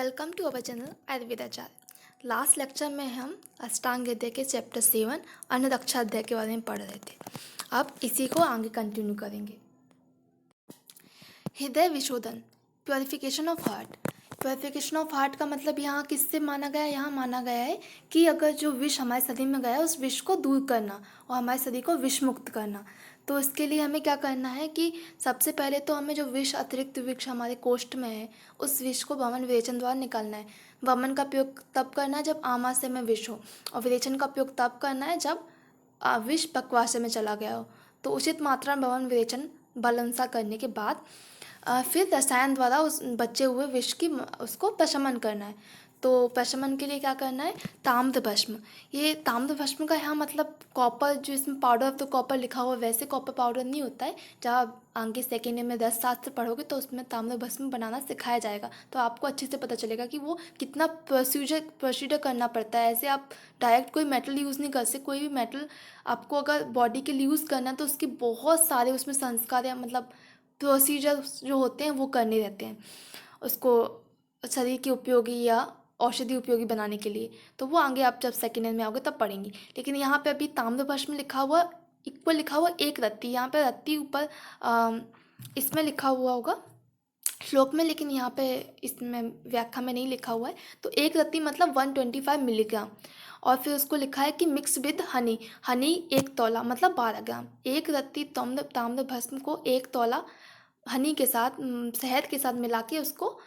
Welcome to our channel Ayurvedacharya. Last lecture में हम अष्टांग हृदय के चैप्टर 7 अन्नरक्षा अध्याय के बारे में पढ़ रहे थे। अब इसी को आगे कंटिन्यू करेंगे। हृदय विशोधन, purification of heart. Purification of heart का मतलब यहाँ किससे माना गया है? यहाँ माना गया है कि अगर जो विष हमारे शरीर में गया है उस विष को दूर करना और हमारे शरीर को विष मुक्त करना। तो इसके लिए हमें क्या करना है कि सबसे पहले तो हमें जो विष अतिरिक्त विष हमारे कोष्ठ में है उस विष को वमन विरेचन द्वारा निकालना है। वमन का प्रयोग तब करना है जब आमाशय में विष हो, और विरेचन का प्रयोग तब करना है जब विष पक्वाशय में चला गया हो। तो उचित मात्रा में वमन विरेचन बलंसा करने के बाद फिर रसायन द्वारा उस बचे हुए विष की उसको प्रशमन करना है। तो प्रशमन के लिए क्या करना है? ताम्र भस्म। ये ताम्र भस्म का यहाँ मतलब कॉपर, जो इसमें पाउडर ऑफ द कॉपर लिखा हुआ वैसे कॉपर पाउडर नहीं होता है। जब आप आगे सेकेंड ईयर में 10 शास्त्र पढ़ोगे तो उसमें ताम्र भस्म बनाना सिखाया जाएगा, तो आपको अच्छे से पता चलेगा कि वो कितना प्रोसीजर करना पड़ता है। ऐसे आप डायरेक्ट कोई मेटल यूज़ नहीं कर सकते। कोई भी मेटल आपको अगर बॉडी के लिए यूज़ करना है तो उसके बहुत सारे उसमें संस्कार या मतलब प्रोसीजर जो होते हैं वो करने रहते हैं उसको शरीर के उपयोगी या औषधि उपयोगी बनाने के लिए। तो वो आगे आप जब सेकेंड ईयर में आओगे तब पढ़ेंगे। लेकिन यहाँ पे अभी ताम्र भस्म लिखा हुआ, इक्वल लिखा हुआ एक रत्ती, यहाँ पे रत्ती ऊपर इसमें लिखा हुआ होगा श्लोक में, लेकिन यहाँ पे इसमें व्याख्या में नहीं लिखा हुआ है। तो एक रत्ती मतलब 125 मिलीग्राम। और फिर उसको लिखा है कि मिक्स विद हनी, हनी 1 तोला मतलब 12 ग्राम। एक रत्ती ताम्र भस्म को 1 तोला हनी के साथ शहद के साथ मिला के उसको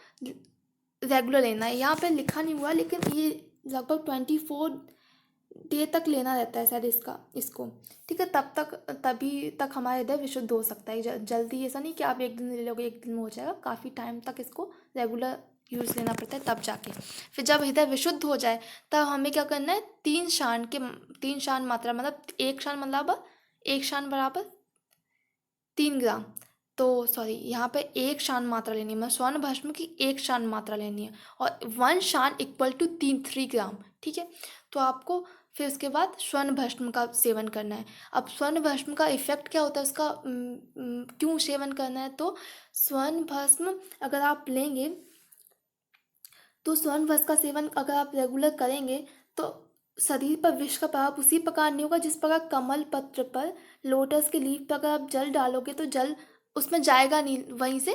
रेगुलर लेना है। यहाँ पे लिखा नहीं हुआ लेकिन ये लगभग 24 डे तक लेना रहता है शायद इसको। ठीक है, तभी तक हमारा हृदय विशुद्ध हो सकता है। जल्दी ऐसा नहीं कि आप एक दिन ले लोगे एक दिन में हो जाएगा। काफ़ी टाइम तक इसको रेगुलर यूज़ लेना पड़ता है तब जाके। फिर जब हृदय विशुद्ध हो जाए तब हमें क्या करना है? 3 शान मात्रा मतलब 1 शान बराबर 3 ग्राम। तो सॉरी, यहाँ पे 1 शान मात्रा लेनी है, मतलब स्वर्ण भस्म की 1 शान मात्रा लेनी है, और 1 शान इक्वल टू 3 ग्राम। ठीक है, तो आपको फिर उसके बाद स्वर्ण भस्म का सेवन करना है। अब स्वर्ण भस्म का इफेक्ट क्या होता है उसका, क्यों सेवन करना है? तो स्वर्ण भस्म अगर आप लेंगे तो स्वर्ण भस्म का सेवन अगर आप रेगुलर करेंगे तो शरीर पर विष का प्रभाव उसी प्रकार नहीं होगा जिस प्रकार कमल पत्र पर, लोटस के लीफ पर अगर आप जल डालोगे तो जल उसमें जाएगा नहीं, वहीं से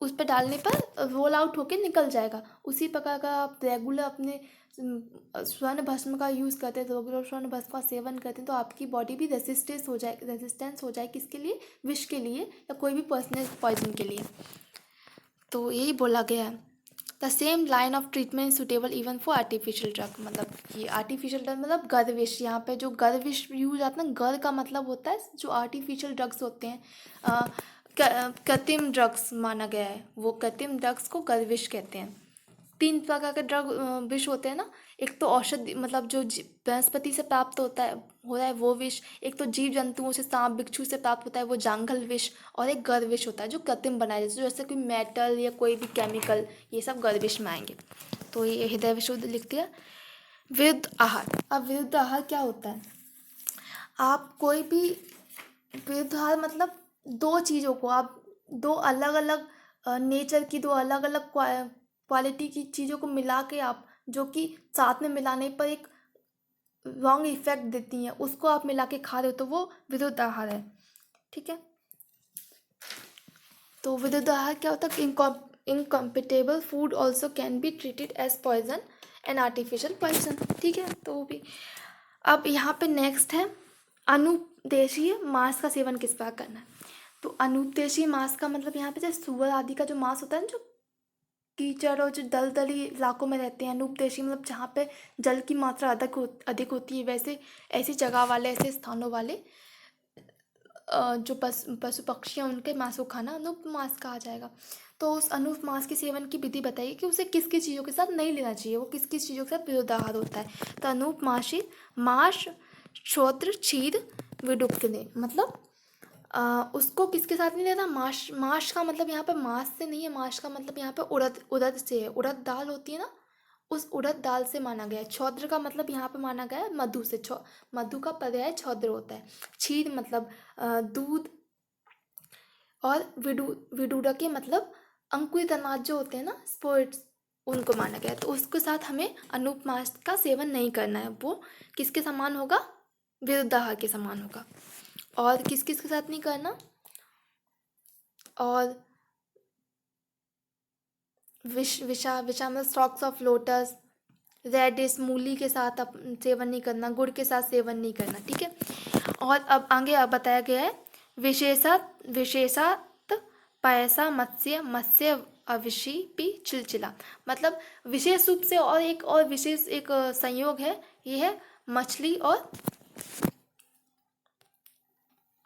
उस पर डालने पर रोल आउट होके निकल जाएगा। उसी प्रकार का आप रेगुलर अपने स्वर्ण भस्म का यूज़ करते हैं, रेगुलर स्वर्ण भस्म का सेवन करते हैं तो आपकी बॉडी भी रेजिस्टेंस हो जाए किसके लिए? विष के लिए या कोई भी पर्सनल पॉइजन के लिए। तो यही बोला गया है। The same line of treatment suitable even for artificial drug. मतलब ये आर्टिफिशियल ड्रग मतलब गर्विश, यहाँ पे जो गर्विश यूज आता है ना, गर का मतलब होता है जो आर्टिफिशियल ड्रग्स होते हैं, कृत्रिम ड्रग्स माना गया है। वो कृत्रिम ड्रग्स को गर्विश कहते हैं। 3 प्रकार के ड्रग विष होते हैं ना। एक तो औषधि मतलब जो वनस्पति से प्राप्त हो रहा है वो विष। एक तो जीव जंतुओं से, सांप बिच्छू से प्राप्त होता है वो जांघल विष। और एक गर्भ विष होता है जो कृत्रिम बनाया जाता है, जैसे कोई मेटल या कोई भी केमिकल, ये सब गर्भ विष में आएंगे। तो ये हृदय विशुद्ध लिख दिया। विरुद्ध आहार। अब विरुद्ध आहार क्या होता है? आप कोई भी विरुद्ध आहार मतलब 2 चीज़ों को आप, 2 अलग अलग नेचर की, 2 अलग अलग क्वालिटी की चीज़ों को मिला के आप, जो कि साथ में मिलाने पर एक रॉन्ग इफेक्ट देती हैं, उसको आप मिला के खा रहे हो तो वो विरुद्ध आहार है। ठीक है, तो विरुद्ध आहार क्या होता है? Incompatible food also can be treated as poison and artificial poison. ठीक है, तो वो भी। अब यहाँ पे नेक्स्ट है अनुपदेशीय मांस का सेवन किस प्रकार करना है। तो अनुपदेशीय मांस का मतलब यहाँ पे जैसे सुअर आदि का जो मांस होता है ना, जो कीचड़ और जो दलदली इलाकों में रहते हैं, अनुपदेशीय मतलब जहाँ पे जल की मात्रा अधिक होती है, वैसे ऐसी जगह वाले, ऐसे स्थानों वाले जो पशु पक्षी हैं उनके मांस को खाना अनूप मांस कहा जाएगा। तो उस अनूप मांस के सेवन की विधि बताइए कि उसे किस किस चीज़ों के साथ नहीं लेना चाहिए, वो किस किस चीज़ों के साथ विरुद्ध आहार होता है। तो अनूप मांस श्रोत्र क्षीर विडुक्त ने मतलब उसको किसके साथ नहीं लेना? माश का मतलब यहाँ पे मांस से नहीं है, माश का मतलब यहाँ पे उड़द से है। उड़द दाल होती है ना, उस उड़द दाल से माना गया है। छौद्र का मतलब यहाँ पे माना गया है मधु से। मधु का पर्याय छौद्र होता है। क्षीर मतलब दूध, और विडूडा के मतलब अंकुरित अनाज जो होते हैं ना, स्पोर्ट्स, उनको माना गया है। तो उसके साथ हमें अनुपमास का सेवन नहीं करना है। वो किसके समान होगा? विरुद्धाहार के समान होगा। और किस किस के साथ नहीं करना? और विषा में स्टॉक्स ऑफ लोटस, रेडिस, मूली के साथ सेवन नहीं करना, गुड़ के साथ सेवन नहीं करना। ठीक है। और अब आगे अब बताया गया है विशेषात पैसा मत्स्य मत्स्य अविशी पी चिलचिला। मतलब विशेष रूप से और एक और विशेष एक संयोग है, ये है मछली और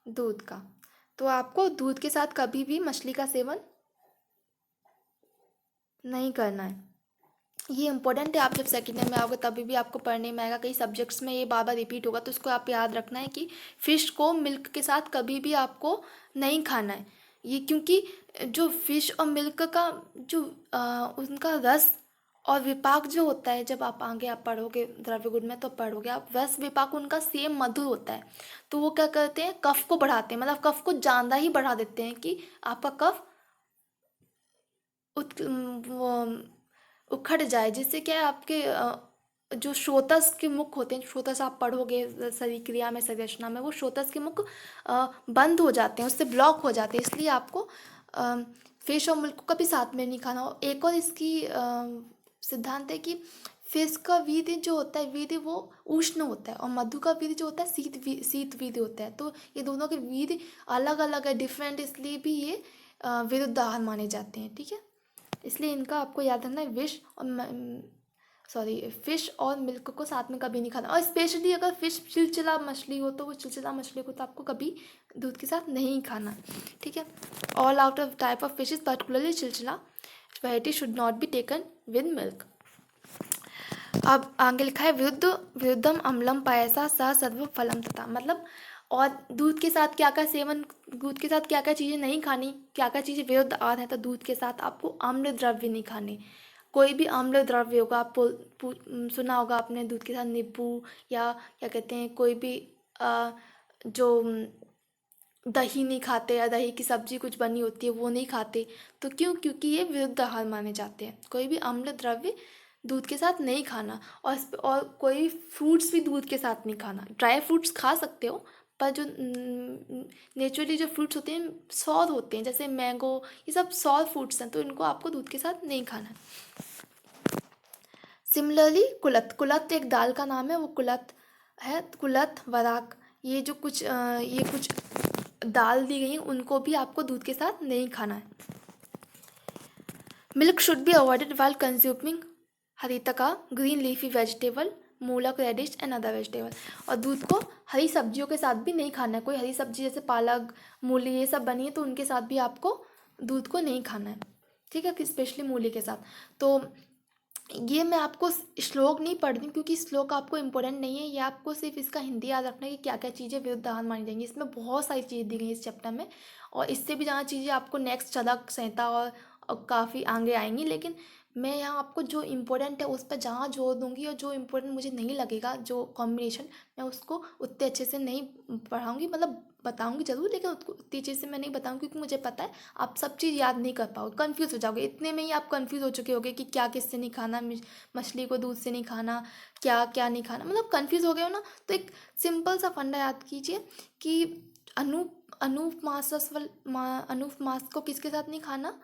दूध का। तो आपको दूध के साथ कभी भी मछली का सेवन नहीं करना है। ये इंपॉर्टेंट है। आप जब सेकेंड ईयर में आओगे तभी भी आपको पढ़ने में आएगा, कई सब्जेक्ट्स में ये बार बार रिपीट होगा। तो उसको आप याद रखना है कि फ़िश को मिल्क के साथ कभी भी आपको नहीं खाना है। ये क्योंकि जो फिश और मिल्क का जो उनका रस और विपाक जो होता है, जब आप आगे आप पढ़ोगे द्रव्य गुण में तो पढ़ोगे आप, रस विपाक उनका सेम मधुर होता है। तो वो क्या करते हैं, कफ को बढ़ाते हैं, मतलब कफ को ज़्यादा ही बढ़ा देते हैं कि आपका कफ वो उखड़ जाए, जिससे क्या है आपके जो स्रोतस के मुख होते हैं, स्रोतस आप पढ़ोगे शरीर क्रिया में संरचना में, वो स्रोतस के मुख बंद हो जाते हैं, उससे ब्लॉक हो जाते हैं। इसलिए आपको फिश और मिल्क को कभी साथ में नहीं खाना। और एक और इसकी सिद्धांत है कि फिश का वीर्य जो होता है, वीर्य वो उष्ण होता है, और मधु का वीर्य जो होता है शीत वीर्य होता है। तो ये दोनों के वीर्य अलग अलग है, डिफरेंट, इसलिए भी ये विरुद्ध आहार माने जाते हैं। ठीक है। इसलिए इनका आपको याद रखना है, फिश और मिल्क को साथ में कभी नहीं खाना। और स्पेशली अगर फिश चिलचिला मछली हो तो वो चिलचिला मछली को तो आपको कभी दूध के साथ नहीं खाना। ठीक है। All out of type of fishes particularly chilchila variety should not be taken with milk. अब आगे लिखा है विरुद्धम अम्लम पायसा स सर्व फलम तथा। मतलब और दूध के साथ क्या क्या सेवन, दूध के साथ क्या क्या चीज़ें नहीं खानी, क्या क्या चीज़ें विरुद्ध आहार है। तो दूध के साथ आपको अम्ल द्रव्य नहीं खाने। कोई भी अम्ल द्रव्य होगा, आप सुना होगा आपने, दूध के साथ नींबू या क्या कहते हैं, कोई भी जो दही नहीं खाते, या दही की सब्जी कुछ बनी होती है वो नहीं खाते। तो क्यों? क्योंकि ये विरुद्ध आहार माने जाते हैं। कोई भी अम्ल द्रव्य दूध के साथ नहीं खाना। और कोई भी फ्रूट्स भी दूध के साथ नहीं खाना। ड्राई फ्रूट्स खा सकते हो, पर जो नेचुरली जो फ्रूट्स होते हैं सॉर होते हैं, जैसे मैंगो, ये सब सॉर फ्रूट्स हैं, तो इनको आपको दूध के साथ नहीं खाना। सिमिलरली कुलत एक दाल का नाम है, वो कुलत है, कुलत वराक, ये कुछ दाल दी गई हैं, उनको भी आपको दूध के साथ नहीं खाना है। Milk should be avoided while consuming haritaka green leafy vegetable mulaka radish and other vegetable. और दूध को हरी सब्जियों के साथ भी नहीं खाना है। कोई हरी सब्जी जैसे पालक, मूली, ये सब बनी है तो उनके साथ भी आपको दूध को नहीं खाना है। ठीक है। स्पेशली मूली के साथ। तो ये मैं आपको श्लोक नहीं पढ़ रही क्योंकि श्लोक आपको इम्पोर्टेंट नहीं है, ये आपको सिर्फ इसका हिंदी याद रखना है कि क्या क्या चीज़ें विरुद्ध आहार मानी जाएंगी। इसमें बहुत सारी चीज़ें दी गई इस चैप्टर में, और इससे भी ज़्यादा चीज़ें आपको नेक्स्ट चरक संहिता और काफ़ी आगे आएंगी। लेकिन मैं यहाँ आपको जो इम्पोर्टेंट है उस पर जहाँ जोर दूंगी, और जो इम्पोर्टेंट मुझे नहीं लगेगा जो कॉम्बिनेशन, मैं उसको उतने अच्छे से नहीं पढ़ाऊँगी। मतलब बताऊँगी ज़रूर, लेकिन उसको उतनी अच्छे से मैं नहीं बताऊँगी क्योंकि मुझे पता है आप सब चीज़ याद नहीं कर पाओगे, कन्फ्यूज़ हो जाओगे। इतने में ही आप कन्फ्यूज़ हो चुके होगे कि क्या किससे नहीं खाना, मछली को दूध से नहीं खाना, क्या क्या नहीं खाना, मतलब कन्फ्यूज़ हो गए हो ना। तो एक सिंपल सा फंडा याद कीजिए कि अनूप मास को किसके साथ नहीं खाना?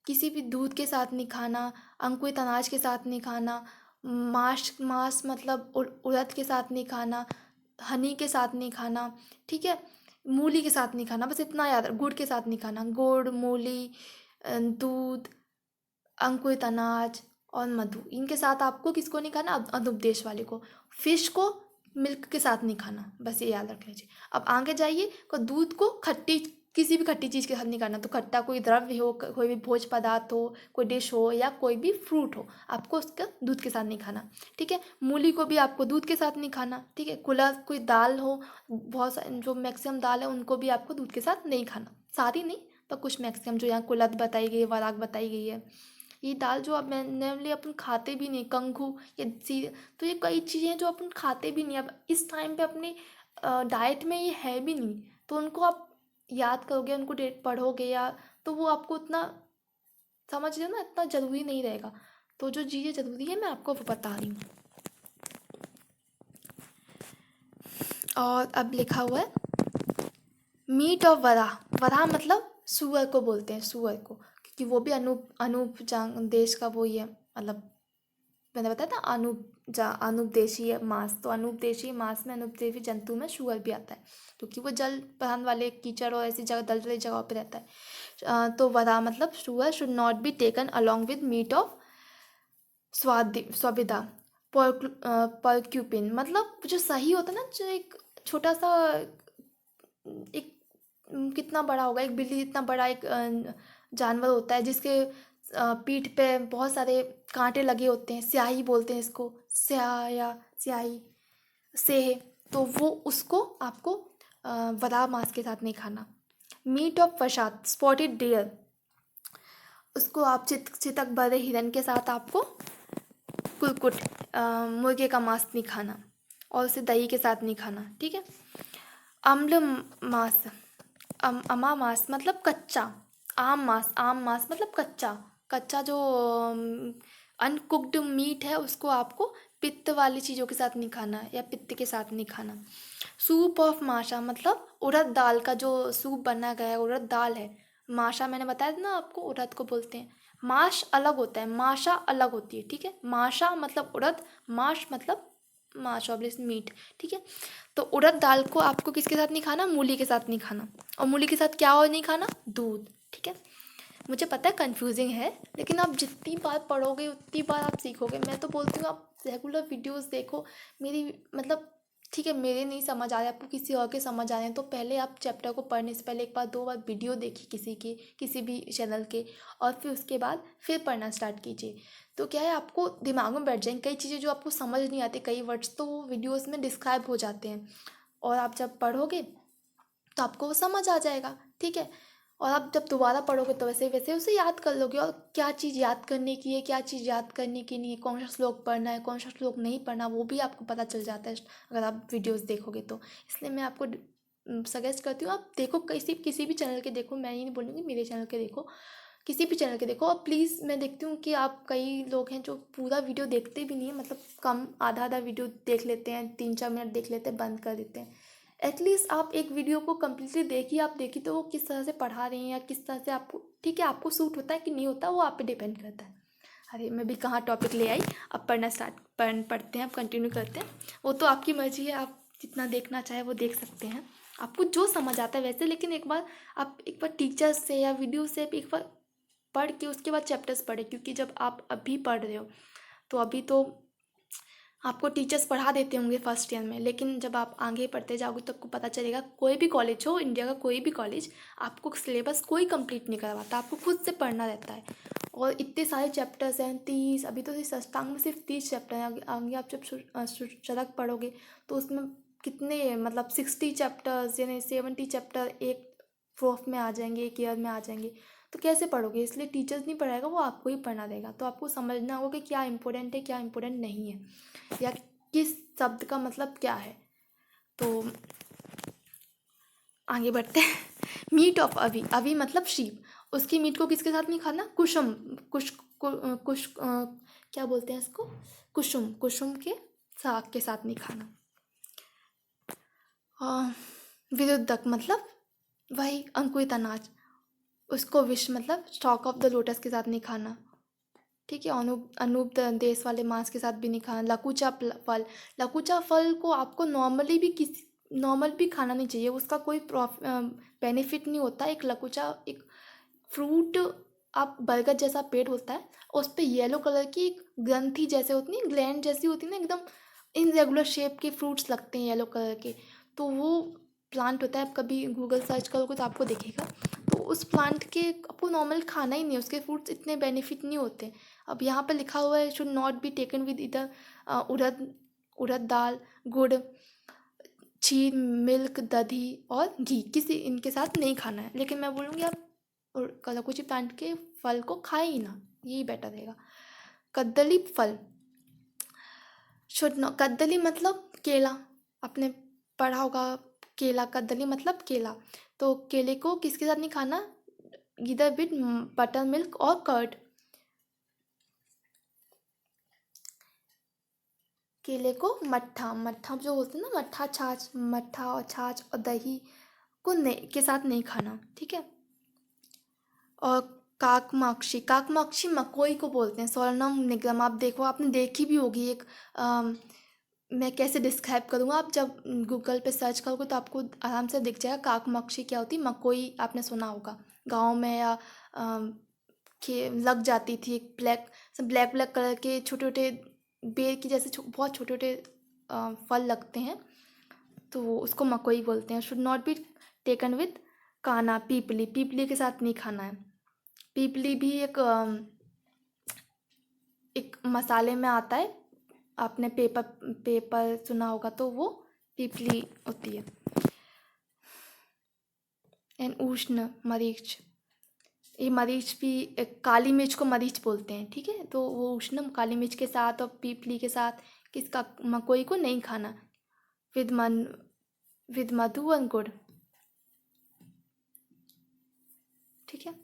किसी भी दूध के साथ नहीं खाना, अंकुरित अनाज के साथ नहीं खाना, मांस मतलब उड़द के साथ नहीं खाना, हनी के साथ नहीं खाना। ठीक है। मूली के साथ नहीं खाना, बस इतना याद, गुड़ के साथ नहीं खाना, गुड़, मूली, दूध, अंकुरित अनाज और मधु, इनके साथ आपको किसको नहीं खाना? अनुपदेश वाले को। फिश को मिल्क के साथ नहीं खाना, बस ये याद रख लीजिए। अब आगे जाइए, को दूध को खट्टी, किसी भी खट्टी चीज़ के साथ नहीं खाना। तो खट्टा कोई द्रव्य हो, कोई भी भोज पदार्थ हो, कोई डिश हो, या कोई भी फ्रूट हो, आपको उसका दूध के साथ नहीं खाना। ठीक है। मूली को भी आपको दूध के साथ नहीं खाना। ठीक है। कुलत कोई दाल हो, बहुत सारे जो मैक्सिमम दाल है उनको भी आपको दूध के साथ नहीं खाना, सारी नहीं पर कुछ मैक्सिमम, जो यहाँ कुलत बताई गई है, वराग बताई गई है, ये दाल जो अब नॉर्मली अपन खाते भी नहीं, कंघू, ये सी, तो ये कई चीज़ें हैं जो अपन खाते भी नहीं अब इस टाइम पे अपने डाइट में, ये है भी नहीं। तो उनको आप याद करोगे, उनको डेट पढ़ोगे, या तो वो आपको उतना समझ लो ना, इतना ज़रूरी नहीं रहेगा। तो जो चीज़ें ज़रूरी है मैं आपको वो बता रही हूँ। और अब लिखा हुआ है मीट ऑफ वराह। वराह मतलब सुअर को बोलते हैं, सुअर को, क्योंकि वो भी अनूप अनूप देश का वो ही है, मतलब मैंने बताया था अनुपदेशीय मांस, तो अनुपदेशीय मांस में अनुपदेशीय जंतु में शुअर भी आता है, क्योंकि वो जल प्रधान वाले कीचड़ और ऐसी जगह दलदली जगहों पे रहता है। तो वरा मतलब शुअर should not be taken along with meat of svavida. Porcupine मतलब जो सही होता है ना, जो एक छोटा सा एक कितना बड़ा होगा, एक बिल्ली जितना बड़ा एक जानवर होता है जिसके पीठ पे बहुत सारे कांटे लगे होते हैं, स्याही बोलते हैं इसको, स्याह या स्याही से, तो वो उसको आपको वरा मांस के साथ नहीं खाना। मीट ऑफ वशात स्पॉटेड डियर, उसको आप चितक बड़े हिरन के साथ आपको कुरकुट मुर्गे का मांस नहीं खाना, और उसे दही के साथ नहीं खाना, ठीक है। अम्ल मांस, अमा मांस मतलब कच्चा, आम मांस मतलब कच्चा, कच्चा जो अनकुक्ड मीट है उसको आपको पित्त वाली चीज़ों के साथ नहीं खाना या पित्त के साथ नहीं खाना। सूप ऑफ माशा मतलब उड़द दाल का जो सूप बना गया है, उड़द दाल है। माशा मैंने बताया था ना आपको, उड़द को बोलते हैं। माश अलग होता है, माशा अलग होती है, ठीक है। माशा मतलब उड़द, माश मतलब माश ऑब्वियसली मीट, ठीक है। तो उड़द दाल को आपको किसके साथ नहीं खाना, मूली के साथ नहीं खाना। और मूली के साथ क्या और नहीं खाना, दूध, ठीक है। मुझे पता है कंफ्यूजिंग है, लेकिन आप जितनी बार पढ़ोगे उतनी बार आप सीखोगे। मैं तो बोलती हूँ आप रेगुलर वीडियोस देखो मेरी, मतलब ठीक है मेरे नहीं समझ आ रहे, आपको किसी और के समझ आ रहे हैं, तो पहले आप चैप्टर को पढ़ने से पहले एक बार दो बार वीडियो देखिए किसी की, किसी भी चैनल के, और फिर उसके बाद फिर पढ़ना स्टार्ट कीजिए। तो क्या है, आपको दिमाग में बैठ जाएंगे कई चीज़ें जो आपको समझ नहीं आती, कई वर्ड्स तो वो वीडियोज़ में डिस्क्राइब हो जाते हैं, और आप जब पढ़ोगे तो आपको वो समझ आ जाएगा, ठीक है। और आप जब दोबारा पढ़ोगे तो वैसे वैसे उसे याद कर लोगे, और क्या चीज़ याद करने की है, क्या चीज़ याद करने की नहीं है, कौन सा श्लोक पढ़ना है, कौन सा श्लोक नहीं पढ़ना, वो भी आपको पता चल जाता है अगर आप वीडियोस देखोगे तो। इसलिए मैं आपको सजेस्ट करती हूँ आप देखो, किसी किसी भी चैनल के देखो, मैं ये नहीं बोलूँगी मेरे चैनल के देखो, किसी भी चैनल के देखो। और प्लीज़ मैं देखती हूँ कि आप कई लोग हैं जो पूरा वीडियो देखते भी नहीं है, मतलब कम आधा आधा वीडियो देख लेते हैं, 3-4 मिनट देख लेते हैं, बंद कर देते हैं। एटलीस्ट आप एक वीडियो को कम्प्लीटली देखिए, आप देखिए तो वो किस तरह से पढ़ा रहे हैं या किस तरह से आपको, ठीक है, आपको सूट होता है कि नहीं होता वो आप पे डिपेंड करता है। अरे मैं भी कहाँ टॉपिक ले आई, अब पढ़ना स्टार्ट पढ़ते हैं, अब कंटिन्यू करते हैं। वो तो आपकी मर्जी है, आप जितना देखना चाहे वो देख सकते हैं, आपको जो समझ आता है वैसे। लेकिन एक बार आप एक बार टीचर से या वीडियो से एक बार पढ़ के उसके बाद चैप्टर्स पढ़े, क्योंकि जब आप अभी पढ़ रहे हो तो अभी तो आपको टीचर्स पढ़ा देते होंगे फर्स्ट ईयर में, लेकिन जब आप आगे पढ़ते जाओगे तो आपको पता चलेगा, कोई भी कॉलेज हो, इंडिया का कोई भी कॉलेज, आपको सिलेबस कोई कंप्लीट नहीं करवाता, आपको खुद से पढ़ना रहता है। और इतने सारे चैप्टर्स हैं, 30, अभी तो इस अष्टांग में सिर्फ 30 चैप्टर हैं। आगे आप जब शरक पढ़ोगे तो उसमें कितने, मतलब 60 चैप्टर्स यानी 70 चैप्टर एक फोर्थ में आ जाएंगे, एक ईयर में आ जाएंगे। तो कैसे पढ़ोगे, इसलिए टीचर्स नहीं पढ़ाएगा, वो आपको ही पढ़ना देगा। तो आपको समझना होगा कि क्या इंपॉर्टेंट है, क्या इंपॉर्टेंट नहीं है, या किस शब्द का मतलब क्या है। तो आगे बढ़ते हैं। मीट ऑफ अवी, अवी मतलब शीप, उसकी मीट को किसके साथ नहीं खाना, कुसुम, कुश क्या बोलते हैं इसको, कुसुम, कुसुम के साग के साथ नहीं खाना। विरुद्धक मतलब वही अंकुरित अनाज, उसको विष मतलब स्टॉक ऑफ द लोटस के साथ नहीं खाना, ठीक है। अनूप देश वाले मांस के साथ भी नहीं खाना। लकुचा फल, लकुचा फल को आपको नॉर्मली भी किसी नॉर्मल भी खाना नहीं चाहिए, उसका कोई बेनिफिट नहीं होता। एक लकुचा एक फ्रूट, आप बरगद जैसा पेड़ होता है, उस पर येलो कलर की एक ग्रंथि जैसे होती है, ग्लैंड जैसी होती है ना, एकदम इनरेगुलर शेप के फ्रूट्स लगते हैं येलो कलर के, तो वो प्लांट होता है। आप कभी गूगल सर्च करोगे तो आपको दिखेगा। तो उस प्लांट के आपको नॉर्मल खाना ही नहीं है, उसके फ्रूट्स इतने बेनिफिट नहीं होते। अब यहाँ पर लिखा हुआ है should not be taken with इधर उड़द उड़द दाल, गुड़, छीर, मिल्क, दही और घी, किसी इनके साथ नहीं खाना है। लेकिन मैं बोलूँगी आप कलाकुची प्लांट के फल को खाए ही ना, यही बेटर रहेगा। कदली फल, शुड नॉट, कदली मतलब केला, आपने पढ़ा होगा केला, कदली मतलब केला। तो केले को किसके साथ नहीं खाना, इधर विद बटर मिल्क और कर्ड। केले को मट्ठा, मट्ठा जो होता है ना, मट्ठा छाछ, मट्ठा और छाछ और दही को नहीं के साथ नहीं खाना, ठीक है। और काकमाक्षी, काकमाक्षी मकोई को बोलते हैं, सोलनम निगम। आप देखो, आपने देखी भी होगी एक मैं कैसे डिस्क्राइब करूँगा, आप जब गूगल पे सर्च करोगे तो आपको आराम से दिख जाएगा काकमाक्षी क्या होती है। मकोई आपने सुना होगा गाँव में, या कि लग जाती थी एक ब्लैक ब्लैक ब्लैक कलर के छोटे छोटे बेर की जैसे बहुत छोटे छोटे फल लगते हैं, तो उसको मकोई बोलते हैं। Should not be taken with काना, पीपली, पीपली के साथ नहीं खाना है। पीपली भी एक मसाले में आता है, आपने पेपर पेपर सुना होगा तो वो पीपली होती है। एंड उष्ण मरीच, ये मरीच भी काली मिर्च को मरीच बोलते हैं, ठीक है। तो वो उष्ण काली मिर्च के साथ और पीपली के साथ किसका, मकोई को नहीं खाना। विद विद मधु एंड गुड़, ठीक है।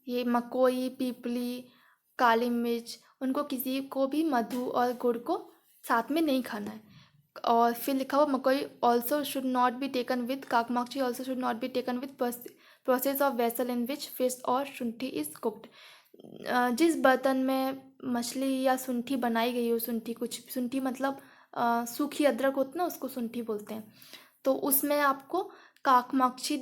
ये मकोई, पीपली, काली मिर्च, उनको किसी को भी मधु और गुड़ को साथ में नहीं खाना है। और फिर लिखा हुआ makoi also should not be taken with, kakamachi also should not be taken with process of vessel in which fish और शुंठी इज कुक्ड। जिस बर्तन में मछली या सुंठी बनाई गई हो, सुंठी कुछ, सुंठी मतलब सूखी अदरक होती है ना, उसको सुंठी बोलते हैं। तो उसमें आपको काकमाक्षी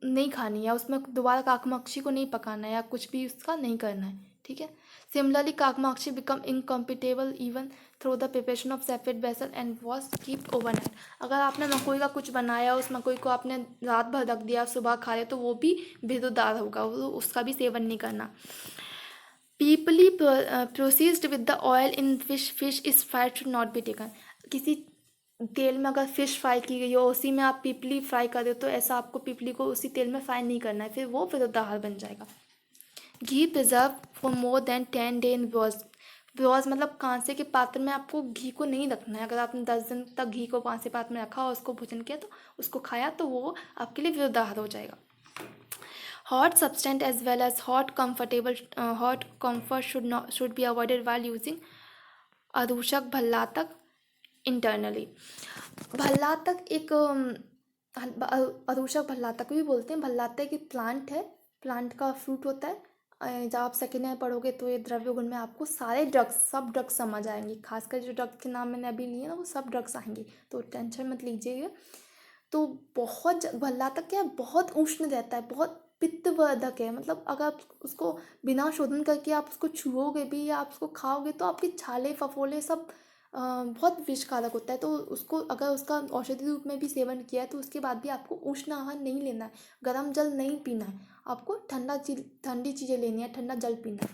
नहीं खानी है, उसमें दोबारा काकमाक्षी को नहीं पकाना है या कुछ भी उसका नहीं करना है, ठीक है। Similarly kakamachi become incompatible even through the preparation of separate vessel and was keep overnight. अगर आपने मकोई का कुछ बनाया, उस मकोई को आपने रात भर रख दिया, सुबह खा लिया, तो वो भी बेदोदार होगा, उसका भी सेवन नहीं करना। Pippali processed with the oil in fish is fried should not be taken. किसी तेल में अगर फिश फ्राई की गई हो, उसी में आप पीपली फ्राई कर रहे हो, तो ऐसा आपको पीपली को उसी तेल में फ्राई नहीं करना है, फिर वो दाल बन जाएगा। Ghee preserve for more than 10 day in bronze, bronze मतलब कांसे के पात्र में आपको घी को नहीं रखना है। अगर आपने 10 दिन तक घी को कांसे पात्र में रखा और उसको भोजन किया, तो उसको खाया, तो वो आपके लिए विरुद्धाहार हो जाएगा। Hot substance as well as hot comfort should be avoided while using adushak bhallatak internally. भल्लातक एक अदूषक भल्लातक भी बोलते हैं। भल्लातक एक प्लांट है, प्लांट का फ्रूट होता है। जब आप सेकेंड ईयर पढ़ोगे तो ये द्रव्य गुण में आपको सारे ड्रग्स, सब ड्रग्स समझ आएंगे, खासकर जो ड्रग्स के नाम मैंने अभी लिए ना, वो सब ड्रग्स आएंगे, तो टेंशन मत लीजिएगा। तो बहुत भल्लातक क्या है, बहुत उष्ण रहता है, बहुत पित्तवर्धक है। मतलब अगर आप उसको बिना शोधन करके आप उसको छुओगे भी या आप उसको खाओगे, तो आपके छाले फफोले सब बहुत विषकारक होता है। तो उसको अगर उसका औषधि रूप में भी सेवन किया है, तो उसके बाद भी आपको उष्ण आहार नहीं लेना है, गर्म जल नहीं पीना है, आपको ठंडी चीज़ें लेनी है, ठंडा जल पीना है।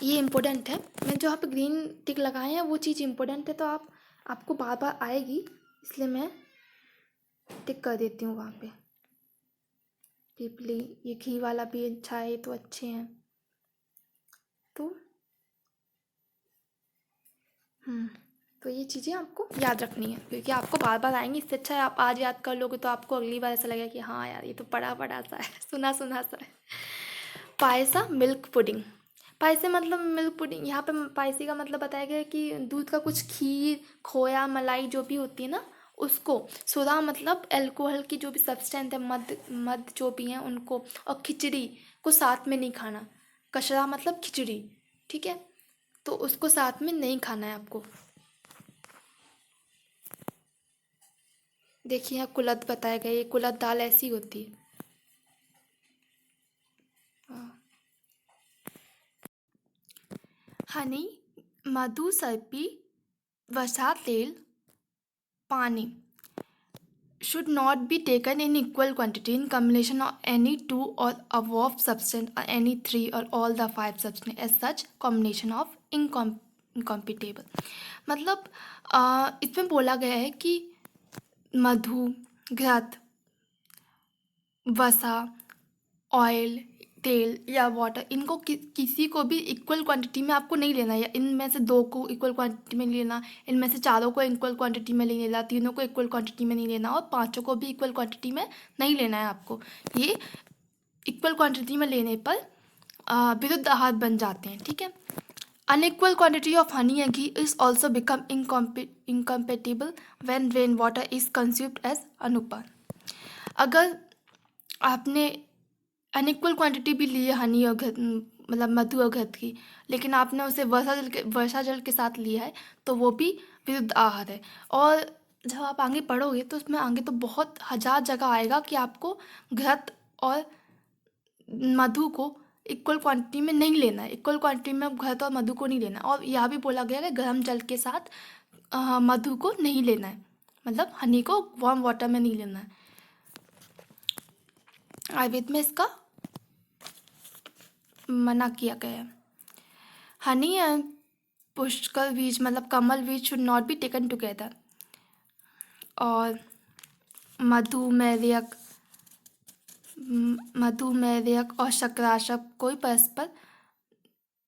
ये इम्पोर्टेंट है। मैं जो यहाँ पे ग्रीन टिक लगाए हैं वो चीज़ इम्पोर्टेंट है, तो आपको बार बार आएगी, इसलिए मैं टिक कर देती हूँ वहाँ पे। पीपली, ये घी वाला भी अच्छा है, तो अच्छे हैं। तो तो ये चीज़ें आपको याद रखनी है, क्योंकि आपको बार बार आएंगी। इससे अच्छा है आप आज याद कर लोगे, तो आपको अगली बार ऐसा लगेगा कि हाँ यार, ये तो पढ़ा पढ़ा सा है, सुना सुना सा है। पायसा मिल्क पुडिंग, पायसे मतलब मिल्क पुडिंग। यहाँ पे पायसे का मतलब बताया गया है कि दूध का कुछ खीर, खोया, मलाई जो भी होती है ना, उसको। सोडा मतलब अल्कोहल की जो भी सब्सटेंस है, मद जो भी हैं उनको। और खिचड़ी को साथ में नहीं खाना। कशरा मतलब खिचड़ी, ठीक है, तो उसको साथ में नहीं खाना है आपको। देखिए यहाँ कुलत बताया गया, ये कुलत दाल ऐसी होती है। हनी, मधु, सर्पी, वसा तेल, पानी should not be taken in equal quantity in combination of any two or above substance or any three or all the five substance as such combination of incompatible। मतलब इसमें बोला गया है कि मधु, घृत, वसा, ऑयल, तेल या वाटर, इनको किसी को भी इक्वल क्वांटिटी में आपको नहीं लेना है। या इनमें से दो को इक्वल क्वांटिटी में नहीं लेना, इनमें से चारों को इक्वल क्वांटिटी में नहीं लेना, तीनों को इक्वल क्वांटिटी में नहीं लेना, और पांचों को भी इक्वल क्वांटिटी में नहीं लेना है आपको। ये इक्वल क्वांटिटी में लेने पर विरुद्ध आहार बन जाते हैं, ठीक है। Unequal quantity of honey and ghee is also become incompatible when rainwater is consumed as अनुपान. अगर आपने अनइक्वल क्वांटिटी भी ली है हनी और मतलब मधु और घृत की, लेकिन आपने उसे वर्षा जल के साथ लिया है, तो वो भी विरुद्ध आहार है. और जब आप आगे पढ़ोगे तो उसमें आगे तो बहुत हजार जगह आएगा कि आपको घृत और मधु को इक्वल क्वांटिटी में नहीं लेना है. इक्वल क्वांटिटी में घृत और मधु को नहीं लेना. और यह भी बोला गया है कि गर्म जल के साथ मधु को नहीं लेना है, मतलब हनी को वार्म वाटर में नहीं लेना है. आयुर्वेद में इसका मना किया गया है. हनी एंड पुष्कर बीज मतलब कमल बीज should not be taken together. और मधुमेहक और शक्राशक कोई परस्पर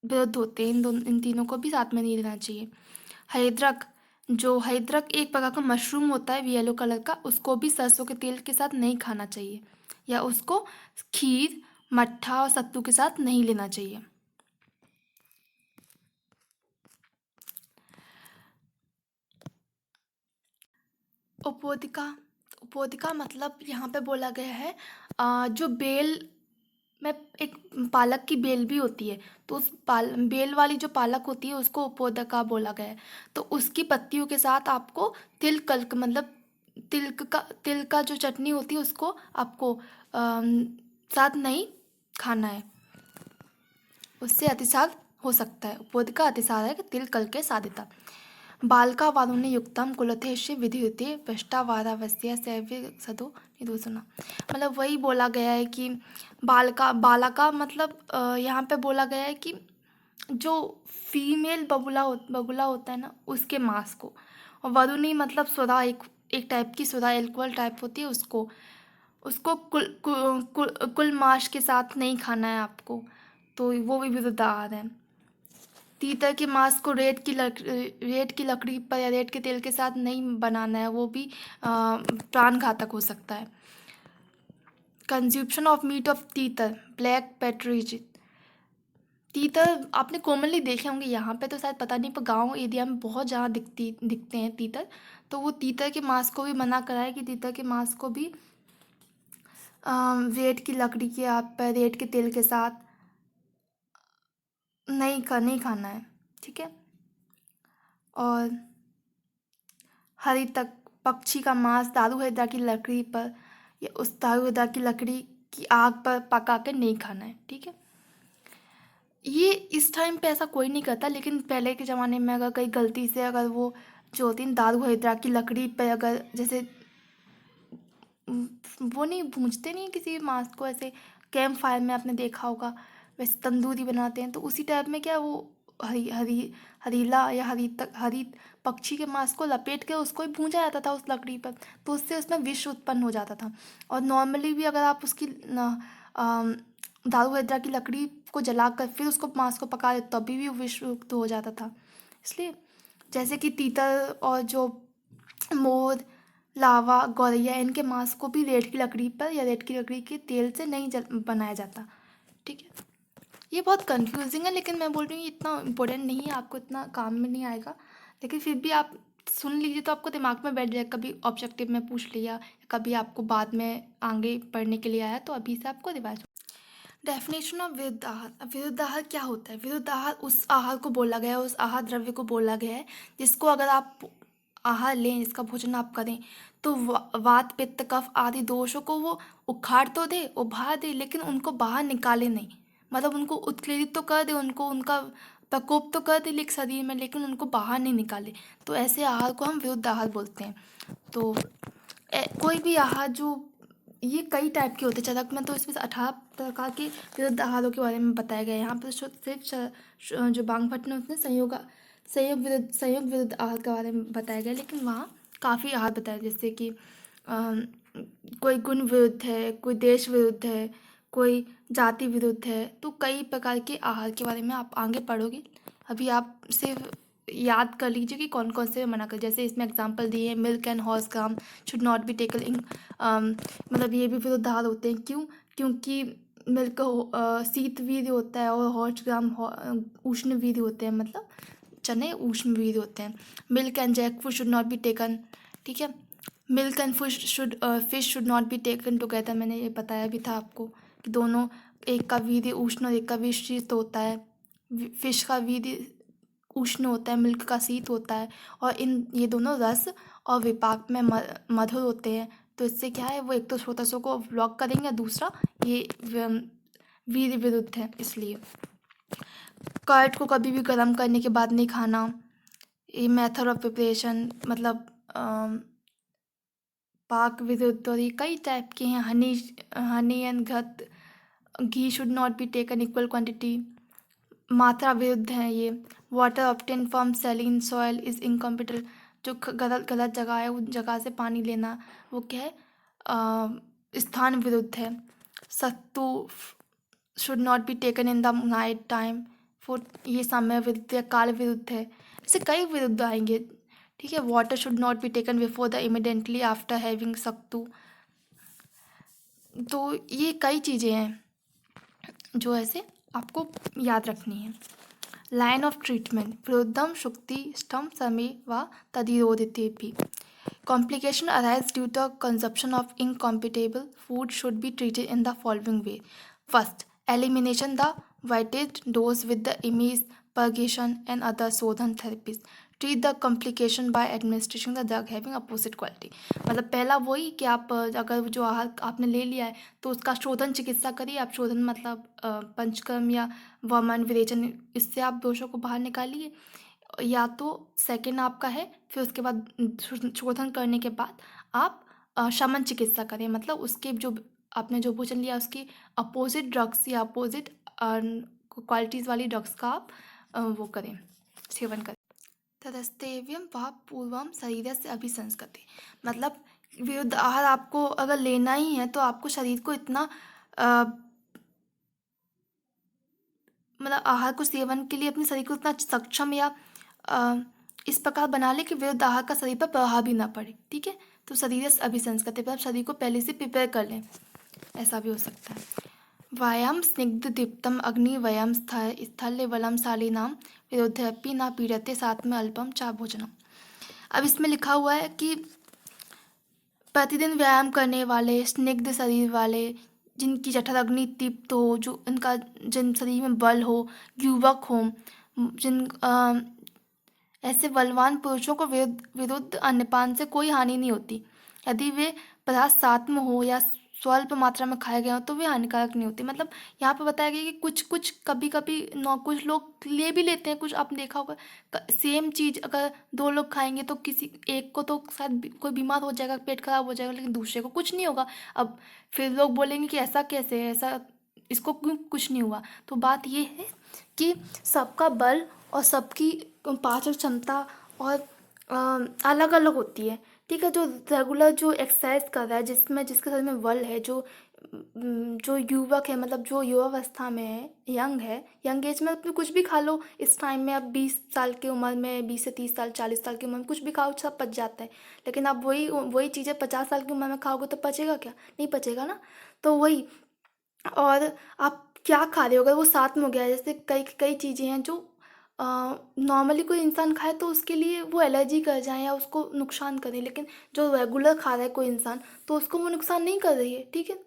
विरुद्ध होते हैं. इन तीनों को भी साथ में नहीं लेना चाहिए. हरिद्रक एक प्रकार का मशरूम होता है येलो कलर का, उसको भी सरसों के तेल के साथ नहीं खाना चाहिए, या उसको खीर मट्ठा और सत्तू के साथ नहीं लेना चाहिए. उपोदिका मतलब यहाँ पे बोला गया है जो बेल में एक पालक की बेल भी होती है, तो उस बेल वाली जो पालक होती है उसको उपोदिका बोला गया है. तो उसकी पत्तियों के साथ आपको मतलब तिल का जो चटनी होती है उसको आपको साथ नहीं खाना है, उससे अतिसार हो सकता है. उपोदिका अतिसार है कि तिल कल के साधिता. बालका वारुण्य युक्तम कुलथेश विधियुते पृष्ठावारावस्या सैव्य सदो निदोषणा. मतलब वही बोला गया है कि बालका मतलब यहाँ पे बोला गया है कि जो फीमेल बगुला होता है ना, उसके मांस को. और वरुणी मतलब सुरा, एक टाइप की सुरा एल्कोहल टाइप होती है, उसको कुल मांस के साथ नहीं खाना है आपको, तो वो भी विरुद्ध आहार है. तीतर के मांस को रेत की लकड़ी पर या रेत के तेल के साथ नहीं बनाना है, वो भी प्राण घातक हो सकता है. कंज्यूप्शन ऑफ मीट ऑफ तीतर ब्लैक पेट्रीज. तीतर आपने कॉमनली देखे होंगे, यहाँ पे तो शायद पता नहीं, पर गांव एरिया में बहुत ज़्यादा दिखते हैं तीतर. तो वो तीतर के मांस को भी मना करा है कि तीतर के मांस को भी रेत की लकड़ी के आप रेत के तेल के साथ नहीं खाना है. ठीक है. और हरी तक पक्षी का मांस दारू हरिद्रा की लकड़ी पर या उस दारू हरिद्रा की लकड़ी की आग पर पका कर नहीं खाना है. ठीक है. ये इस टाइम पे ऐसा कोई नहीं करता, लेकिन पहले के ज़माने में अगर कहीं गलती से अगर वो जो होती है दारू हरिद्रा की लकड़ी पे अगर जैसे वो नहीं भूंजते नहीं किसी मांस को, ऐसे कैंप फायर में आपने देखा होगा वैसे तंदूरी बनाते हैं, तो उसी टाइप में क्या वो हरीला या हरी पक्षी के मांस को लपेट के उसको ही भूंजा जाता था उस लकड़ी पर, तो उससे उसमें विष उत्पन्न हो जाता था. और नॉर्मली भी अगर आप उसकी दारू हरिद्रा की लकड़ी को जलाकर फिर उसको मांस को पका देते तभी भी विष युक्त हो जाता था. इसलिए जैसे कि तीतर और जो मोर लावा गौरैया, इनके मांस को भी रेत की लकड़ी पर या रेत की लकड़ी के तेल से नहीं बनाया जाता. ठीक है. ये बहुत कंफ्यूजिंग है, लेकिन मैं बोल रही हूँ ये इतना इम्पोर्टेंट नहीं है, आपको इतना काम में नहीं आएगा, लेकिन फिर भी आप सुन लीजिए तो आपको दिमाग में बैठ जाएगा. कभी ऑब्जेक्टिव में पूछ लिया, कभी आपको बाद में आगे पढ़ने के लिए आया, तो अभी से आपको रिवाइज. डेफिनेशन ऑफ विरुद्ध आहार. विरुद्ध आहार क्या होता है? विरुद्ध आहार उस आहार को बोला गया है, उस आहार द्रव्य को बोला गया है जिसको अगर आप आहार लें, इसका भोजन आप करें, तो वात पित्त कफ आदि दोषों को वो उखाड़ तो दे, उभार दे, लेकिन उनको बाहर निकाले नहीं. मतलब उनको उत्प्रेरित तो कर दे, उनको उनका प्रकोप तो कर दे लेकिन शरीर में, लेकिन उनको बाहर नहीं निकाले. तो ऐसे आहार को हम विरुद्ध आहार बोलते हैं. तो कोई भी आहार जो ये कई टाइप के होते हैं, चरक में तो इसमें 18 प्रकार के विरुद्ध आहारों के बारे में बताया गया है. यहाँ पर सिर्फ जो बांगभट्ट ने उसने संयोग विरुद्ध आहार के बारे में बताया गया, लेकिन वहाँ काफ़ी आहार बताया, जैसे कि कोई गुण विरुद्ध है, कोई देश विरुद्ध है, कोई जाति विरुद्ध है. तो कई प्रकार के आहार के बारे में आप आगे पढ़ोगे. अभी आप सिर्फ याद कर लीजिए कि कौन कौन से मना कर. जैसे इसमें एग्जांपल दिए हैं, milk and horse gram should not be taken इन, मतलब ये भी विरुद्ध आहार होते हैं. क्योंकि मिल्क शीतवीर्य होता है और हॉर्सग्राम उष्णवीर्य होते हैं, मतलब चने उष्णवीर्य होते हैं। Milk and jackfruit should not be taken, ठीक है। Milk and fish should not be taken together, मैंने ये बताया भी था आपको कि दोनों, एक का वीर्य उष्ण और एक का वीर्य शीत होता है। फिश का वीर्य उष्ण होता है, मिल्क का शीत होता है, और ये दोनों रस और विपाक में मधुर होते हैं। तो इससे क्या है, वो एक तो स्रोतसों को ब्लॉक करेंगे, दूसरा ये वीर्य विरुद्ध है, इसलिए कर्ड को कभी भी गर्म करने के बाद नहीं खाना। ये मेथड ऑफ प्रिपरेशन, मतलब पाक विरुद्ध, और ये कई टाइप के हैं। Honey and ghee should not be taken equal quantity, मात्रा विरुद्ध है ये। Water obtain from saline soil is incompatible, जो गलत गलत जगह है उन जगह से पानी लेना वो क्या है, स्थान विरुद्ध है। Sattu should not be taken in the night time, for ये समय विरुद्ध या काल विरुद्ध है। ऐसे कई विरुद्ध आएंगे, ठीक है। Water should not be taken before the immediately after having sattu. तो ये कई चीज़ें हैं जो ऐसे आपको याद रखनी है। लाइन ऑफ ट्रीटमेंट, विरुद्धम शुक्ति स्तम समय व तदिरोधितेपि। Complication arise due to consumption of incompatible food should be treated in the following way. First, elimination the weighted dose with the image, purgation and other शोधन therapies. Treat the complication by administering the drug having opposite quality. मतलब पहला वही कि आप अगर जो आहार आपने ले लिया है तो उसका शोधन चिकित्सा करिए। आप शोधन मतलब पंचकर्म या वमन विरेचन, इससे आप दोषों को बाहर निकालिए। या तो सेकंड आपका है, फिर उसके बाद शोधन करने के बाद आप शमन चिकित्सा करें, मतलब उसके जो आपने जो भोजन लिया उसके अपोजिट ड्रग्स या अपोजिट क्वालिटीज़ वाली ड्रग्स का आप वो करें, सेवन करें। तदस्तेव्यम व पूर्वम शरीर से अभिसंस्कृति, मतलब विरुद्ध आहार आपको अगर लेना ही है तो आपको शरीर को इतना मतलब आहार को सेवन के लिए अपने शरीर को इतना सक्षम या इस प्रकार बना ले कि विरुद्ध आहार का शरीर पर प्रभाव भी ना पड़े, ठीक है। तो शरीर से अभिसंस्कृति पर आप शरीर को पहले से प्रिपेयर कर लें, ऐसा भी हो सकता है। वायाम स्निग्ध दीप्तम अग्नि वयम स्थल्य वलम शालीनाम विरुद्धपि न पीड़ते साथ में अल्पम चा भोजनम। अब इसमें लिखा हुआ है कि प्रतिदिन व्यायाम करने वाले, स्निग्ध शरीर वाले, जिनकी जठर अग्नि दीप्त हो, जो जिन शरीर में बल हो, युवक हो, जिन ऐसे बलवान पुरुषों को विरुद्ध अन्नपान से कोई हानि नहीं होती। यदि वे पदार्थ साथ में हो या स्वल्प मात्रा में खाए गए हो तो वे हानिकारक नहीं होते। मतलब यहाँ पे बताया गया कि कुछ कुछ कभी कभी कुछ लोग ले भी लेते हैं, कुछ आपने देखा होगा सेम चीज़ अगर दो लोग खाएंगे तो किसी एक को तो शायद कोई बीमार हो जाएगा, पेट खराब हो जाएगा, लेकिन दूसरे को कुछ नहीं होगा। अब फिर लोग बोलेंगे कि ऐसा कैसे है, ऐसा इसको क्यों कुछ नहीं हुआ। तो बात ये है कि सबका बल और सबकी पाचन क्षमता और अलग अलग होती है, ठीक है। जो रेगुलर जो एक्सरसाइज कर रहा है, जिसके शरीर में बल है, जो युवक है, मतलब जो युवावस्था में है, यंग एज में अपने कुछ भी खा लो। इस टाइम में अब 20 साल की उम्र में, 20 से 30 साल 40 साल की उम्र में कुछ भी खाओ सब पच जाता है। लेकिन आप वही चीज़ें 50 साल की उम्र में खाओगे तो पचेगा क्या? नहीं पचेगा ना। तो वही, और आप क्या खा रहे हो, अगर वो साथ में हो गया है, जैसे कई कई चीज़ें हैं जो नॉर्मली कोई इंसान खाए तो उसके लिए वो एलर्जी कर जाए या उसको नुकसान करे, लेकिन जो रेगुलर खा रहा है कोई इंसान तो उसको वो नुकसान नहीं कर रही है, ठीक है।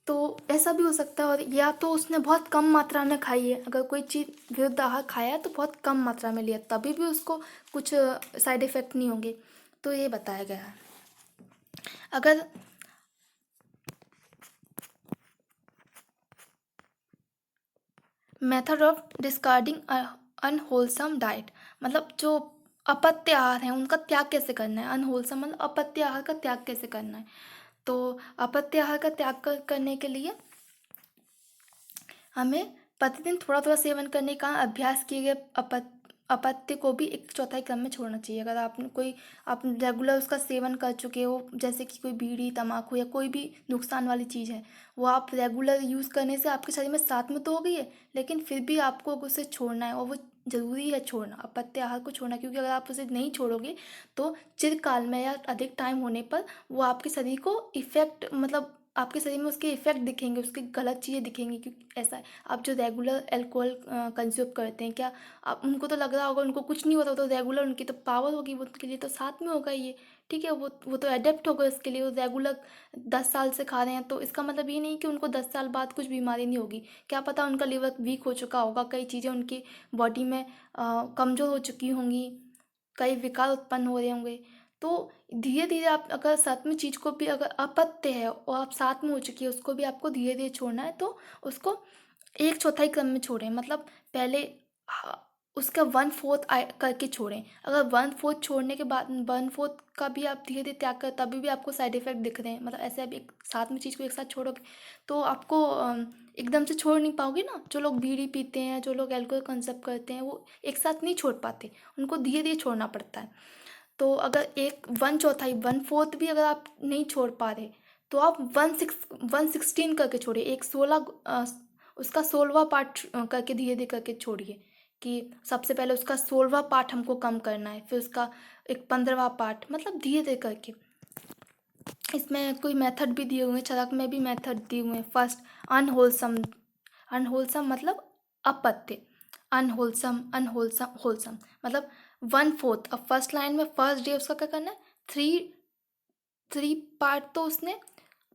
तो ऐसा भी हो सकता है। और या तो उसने बहुत कम मात्रा में खाई है, अगर कोई चीज़ विरुद्ध आहार खाया है तो बहुत कम मात्रा में लिया तभी भी उसको कुछ साइड इफ़ेक्ट नहीं होंगे। तो ये बताया गया है। अगर method of discarding unwholesome diet, मतलब जो अपत्य आहार हैं उनका त्याग कैसे करना है। अनहोलसम मतलब अपत्य आहार का त्याग कैसे करना है। तो अपत्य आहार का त्याग करने के लिए हमें प्रतिदिन थोड़ा थोड़ा सेवन करने का अभ्यास किए गए अपत्य को भी एक चौथाई क्रम में छोड़ना चाहिए। अगर आप रेगुलर उसका सेवन कर चुके हो, जैसे कि कोई बीड़ी तम्बाकू या कोई भी नुकसान वाली चीज़ है, वो आप रेगुलर यूज़ करने से आपके शरीर में साथ में तो हो गई है, लेकिन फिर भी आपको उसे छोड़ना है और वो ज़रूरी है छोड़ना, अपत्य आहार को छोड़ना। क्योंकि अगर आप उसे नहीं छोड़ोगे तो चिरकाल में या अधिक टाइम होने पर वो आपके शरीर को इफ़ेक्ट, मतलब आपके शरीर में उसके इफ़ेक्ट दिखेंगे, उसकी गलत चीज़ें दिखेंगी, क्योंकि ऐसा है। आप जो रेगुलर अल्कोहल कंज़्यूम करते हैं, क्या आप उनको तो लग रहा होगा उनको कुछ नहीं होता, वो तो रेगुलर उनकी तो पावर होगी, वो उनके लिए तो साथ में होगा ये, ठीक है? वो तो एडेप्ट हो गए उसके लिए, वो रेगुलर 10 साल से खा रहे हैं, तो इसका मतलब ये नहीं कि उनको 10 साल बाद कुछ बीमारी नहीं होगी। क्या पता उनका लिवर वीक हो चुका होगा, कई चीज़ें उनकी बॉडी में कमज़ोर हो चुकी होंगी, कई विकार उत्पन्न हो रहे होंगे। तो धीरे-धीरे आप अगर साथ में चीज़ को भी अगर अपत्य है और आप साथ में हो चुकी है, उसको भी आपको धीरे-धीरे छोड़ना है, तो उसको 1/4 क्रम में छोड़ें। मतलब पहले ह उसका 1/4 करके छोड़ें। अगर 1/4 छोड़ने के बाद 1/4 का भी आप धीरे-धीरे त्याग करें, तभी भी आपको साइड इफ़ेक्ट दिख रहे हैं। मतलब ऐसे आप एक साथ में चीज़ को एक साथ छोड़ोगे, तो आपको एकदम से छोड़ नहीं पाओगे ना। जो लोग बीड़ी पीते हैं, जो लोग अल्कोहल कंज़्यूम करते हैं, वो एक साथ नहीं छोड़ पाते। उनको धीरे-धीरे छोड़ना पड़ता है। तो अगर एक 1/4 1/4 भी अगर आप नहीं छोड़ पा रहे, तो आप 1/16 करके छोड़िए। एक 16 उसका 16वाँ पार्ट करके धीरे-धीरे करके छोड़िए, कि सबसे पहले उसका 16वाँ पार्ट हमको कम करना है, फिर उसका एक 15वाँ पार्ट, मतलब धीरे-धीरे करके। इसमें कोई मेथड भी दिए हुए हैं, चरक में भी मेथड दिए हुए हैं। फर्स्ट अनहोलसम, अनहोलसम मतलब अपत्य, अनहोलसम अनहोलसम होलसम, मतलब 1/4। अब फर्स्ट लाइन में फर्स्ट डे उसका क्या करना है, थ्री थ्री पार्ट तो उसने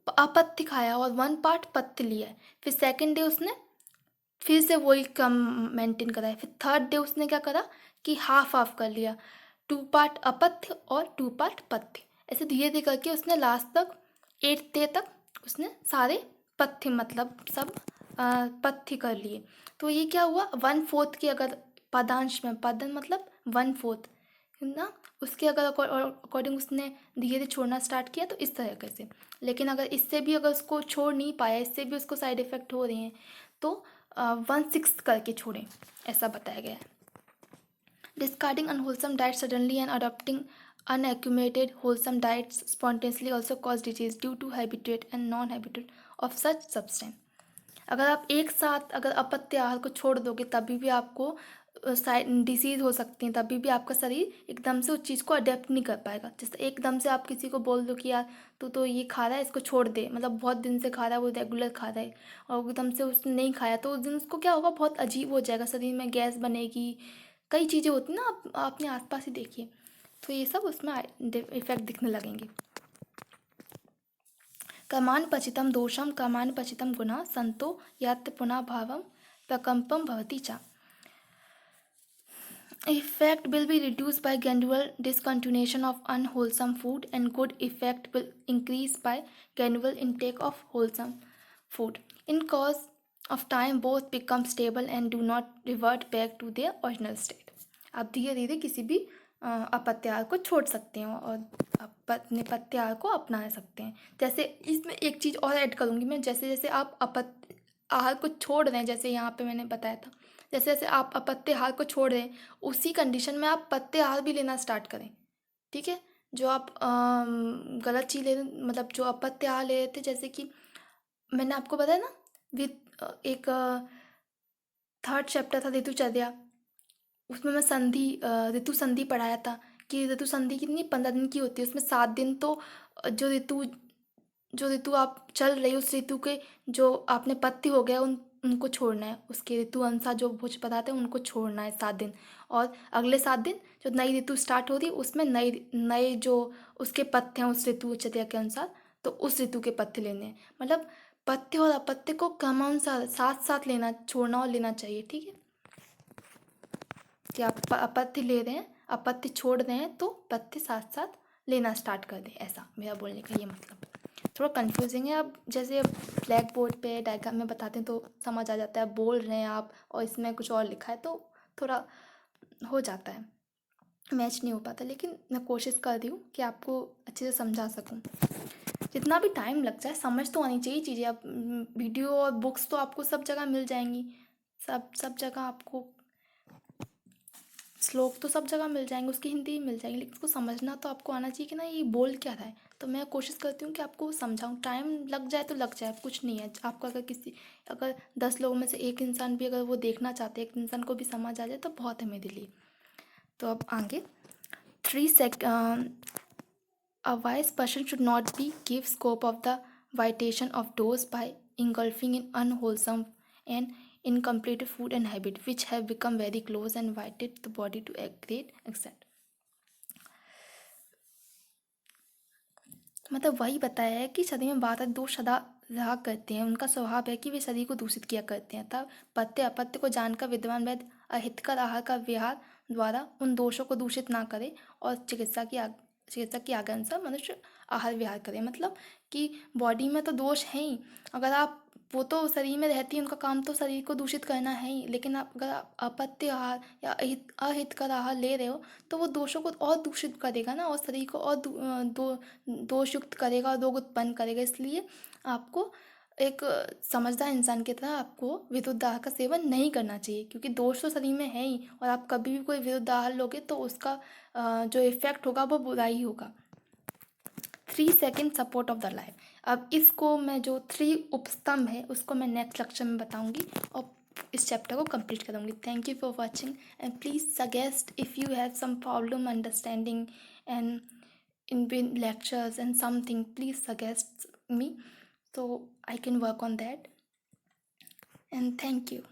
अपत्य खाया और 1 पार्ट पत्य लिया है। फिर सेकंड डे उसने फिर से वही कम मेंटेन करा है। फिर थर्ड डे उसने क्या करा कि हाफ हाफ कर लिया, 2 पार्ट अपत्य और 2 पार्ट पथ्य। ऐसे धीरे धीरे करके उसने लास्ट तक 8th डे तक उसने सारे पथ्य मतलब सब पथ्य कर लिए। तो ये क्या हुआ, 1/4 की अगर पदांश में, पदन मतलब 1/4 ना, उसके अगर अकॉर्डिंग उसने धीरे धीरे छोड़ना स्टार्ट किया, तो इस तरीके से। लेकिन अगर इससे भी अगर उसको छोड़ नहीं पाया, इससे भी उसको साइड इफ़ेक्ट हो रहे हैं, तो 1/6 करके छोड़ें, ऐसा बताया गया है। Discarding unwholesome diets suddenly and adopting unaccumulated wholesome diets spontaneously also cause disease due to habitat and non-habitat of such substance. अगर आप एक साथ अगर अपत्य आहार को छोड़ दोगे, तभी भी आपको डिसीज़ हो सकती हैं, तभी भी आपका शरीर एकदम से उस चीज़ को अडेप्ट नहीं कर पाएगा। जैसे एकदम से आप किसी को बोल दो कि यार तू तो ये खा रहा है, इसको छोड़ दे, मतलब बहुत दिन से खा रहा है, वो रेगुलर खा रहा है, और एकदम से उसने नहीं खाया, तो उस दिन उसको क्या होगा, बहुत अजीब हो जाएगा, शरीर में गैस बनेगी, कई चीज़ें होती हैं ना, आप अपने आसपास ही देखिए, तो ये सब उसमें इफेक्ट दिखने लगेंगे। कर्मान् पचितं दोषं कर्मान् पचितं गुणः संतो यात्र पुनः भावं प्रकम्पं भवति च। Effect will be reduced by gradual discontinuation of unwholesome food, and good effect will increase by gradual intake of wholesome food. In course of time, both become stable and do not revert back to their original state. आप धीरे धीरे किसी भी अपत्य आहार को छोड़ सकते हैं और अपने पत्य आहार को अपना सकते हैं। जैसे इसमें एक चीज़ और ऐड करूँगी मैं, जैसे जैसे आप अपत्य आहार को छोड़ रहे हैं, जैसे यहाँ पे मैंने बताया था, जैसे जैसे आप अपत्य आहार को छोड़ रहे हैं, उसी कंडीशन में आप पत्य आहार भी लेना स्टार्ट करें, ठीक है? जो आप गलत चीज़ ले रहे, मतलब जो अपत्य आहार ले रहे थे, जैसे कि मैंने आपको बताया ना, एक 3rd चैप्टर था ऋतुचर्या, उसमें मैं ऋतु संधि पढ़ाया था कि ऋतु संधि कितनी 15 दिन की होती है, उसमें 7 दिन तो जो ऋतु आप चल रही हो, उस ऋतु के जो आपने पत्ती हो गया उनको छोड़ना है, उसके ऋतु अनुसार जो भोज्य पदार्थ है उनको छोड़ना है 7 दिन, और अगले 7 दिन जो नई ऋतु स्टार्ट हो रही है उसमें नए नए जो उसके पत्ते हैं उस ऋतुचर्या के अनुसार, तो उस ऋतु के पत्ते लेने हैं। मतलब पत्ते और अपत्य को क्रमानुसार साथ साथ लेना, छोड़ना और लेना चाहिए, ठीक है? कि आप अपत्य ले रहे हैं, अपत्य छोड़ रहे हैं, तो पत्ते साथ साथ लेना स्टार्ट कर दें, ऐसा मेरा बोलने का ये मतलब। थोड़ा कंफ्यूजिंग है, अब जैसे ब्लैक बोर्ड पे डायग्राम में बताते हैं तो समझ आ जाता है, बोल रहे हैं आप और इसमें कुछ और लिखा है, तो थोड़ा हो जाता है, मैच नहीं हो पाता, लेकिन मैं कोशिश कर रही हूँ कि आपको अच्छे से समझा सकूँ। जितना भी टाइम लग जाए, समझ तो आनी चाहिए चीज़ें। अब वीडियो और बुक्स तो आपको सब जगह मिल जाएंगी, सब जगह आपको श्लोक तो सब जगह मिल जाएंगे, उसकी हिंदी भी मिल जाएगी, लेकिन उसको समझना तो आपको आना चाहिए कि ना ये बोल क्या रहा है। तो मैं कोशिश करती हूँ कि आपको समझाऊँ, टाइम लग जाए तो लग जाए, कुछ नहीं है। आपको अगर 10 लोगों में से एक इंसान भी अगर वो देखना चाहते हैं, एक इंसान को भी समझ आ जाए, तो बहुत है मेरे लिए। तो अब आगे 3 sec, a wise person should not be give scope of the vitation of dose by engulfing in unwholesome and incomplete food and habit which have become very close and invited the body to a great extent. मतलब वही बताया है कि शरीर में बाधा दोष सदा रहा करते हैं, उनका स्वभाव है कि वे शरीर को दूषित किया करते हैं। तब पथ्य अपत्य को जानकर विद्वान वैद्य अहितकर आहार का विहार द्वारा उन दोषों को दूषित ना करे और चिकित्सा की आज्ञा अनुसार मनुष्य आहार विहार करे। मतलब कि बॉडी में तो दोष है ही, अगर आप वो तो शरीर में रहती है, उनका काम तो शरीर को दूषित करना है ही, लेकिन अगर आप अपत्य आहार या अहितकर आहार ले रहे हो तो वो दोषों को और दूषित करेगा ना, और शरीर को और दोषयुक्त करेगा और रोग उत्पन्न करेगा। इसलिए आपको एक समझदार इंसान की तरह आपको विरुद्ध आहार का सेवन नहीं करना चाहिए, क्योंकि दोष तो शरीर में है ही, और आप कभी भी कोई विरुद्ध आहार लोगे तो उसका जो इफेक्ट होगा वो बुरा ही होगा। 3 second support of the life. अब इसको मैं जो 3 उपस्तंभ है उसको मैं नेक्स्ट लेक्चर में बताऊंगी और इस चैप्टर को कंप्लीट करूंगी। Thank you for watching and please suggest if you have some problem understanding and in lectures and something, please suggest me so I can work on that, and thank you.